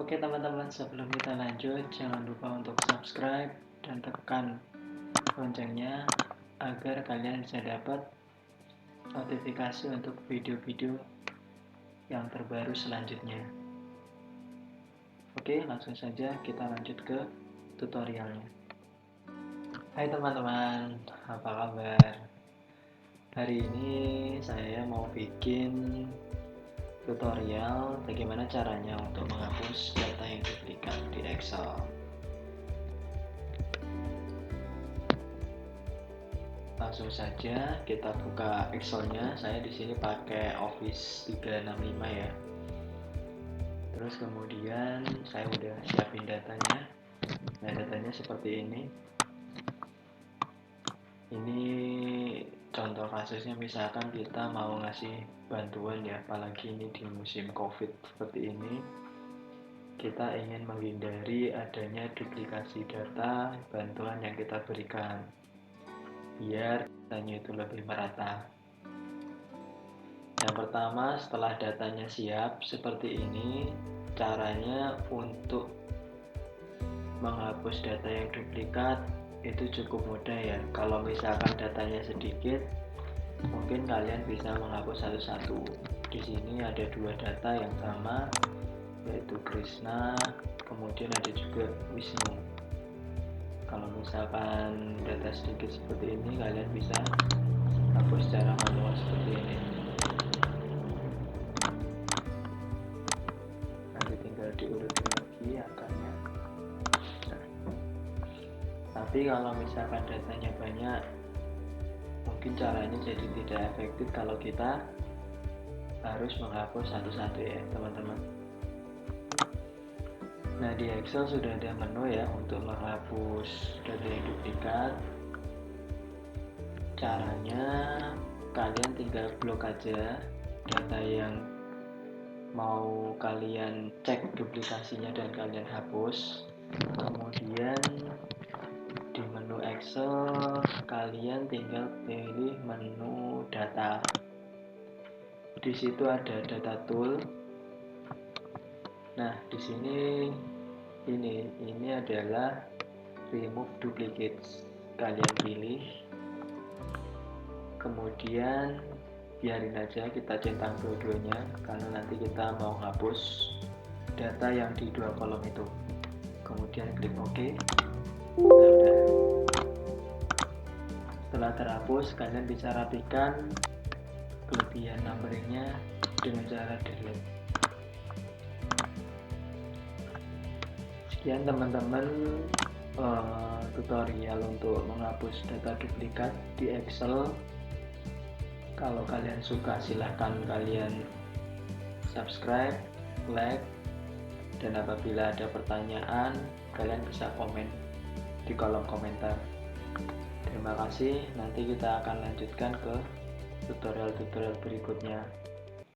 Oke teman-teman, sebelum kita lanjut, jangan lupa untuk subscribe dan tekan loncengnya agar kalian bisa dapat notifikasi untuk video-video yang terbaru selanjutnya. Oke, langsung saja kita lanjut ke tutorialnya. Hai teman-teman, apa kabar? Hari ini saya mau bikin tutorial bagaimana caranya untuk menghapus data yang duplikat di Excel. Langsung saja kita buka Excelnya. Saya di sini pakai Office 365 ya. Terus kemudian saya udah siapin datanya. Nah, datanya seperti ini. Ini contoh kasusnya, misalkan kita mau ngasih bantuan ya, apalagi ini di musim COVID seperti ini. Kita ingin menghindari adanya duplikasi data bantuan yang kita berikan, biar datanya itu lebih merata. Yang pertama, setelah datanya siap seperti ini, caranya untuk menghapus data yang duplikat itu cukup mudah ya. Kalau misalkan datanya sedikit, mungkin kalian bisa menghapus satu-satu. Di sini ada dua data yang sama, yaitu Krishna, kemudian ada juga Wisnu. Kalau misalkan data sedikit seperti ini, kalian bisa hapus secara manual seperti ini. Nanti tinggal diurutin lagi angkanya. Tapi kalau misalkan datanya banyak, mungkin caranya jadi tidak efektif kalau kita harus menghapus satu-satu ya teman-teman. Nah, di Excel sudah ada menu ya untuk menghapus data yang duplikat. Caranya kalian tinggal blok aja data yang mau kalian cek duplikasinya dan kalian hapus. Kemudian di menu Excel kalian tinggal pilih menu data. Di situ ada data tool. Nah, di sini ini adalah remove duplicates. Kalian pilih. Kemudian biarin aja, kita centang dua-duanya karena nanti kita mau hapus data yang di dua kolom itu. Kemudian klik OK. Nah, udah. Setelah terhapus, kalian bisa rapikan kelebihan numberingnya dengan cara delete. Sekian teman-teman tutorial untuk menghapus data duplikat di Excel. Kalau kalian suka, silahkan kalian subscribe, like, dan apabila ada pertanyaan kalian bisa komen di kolom komentar. Terima kasih, nanti kita akan lanjutkan ke tutorial-tutorial berikutnya.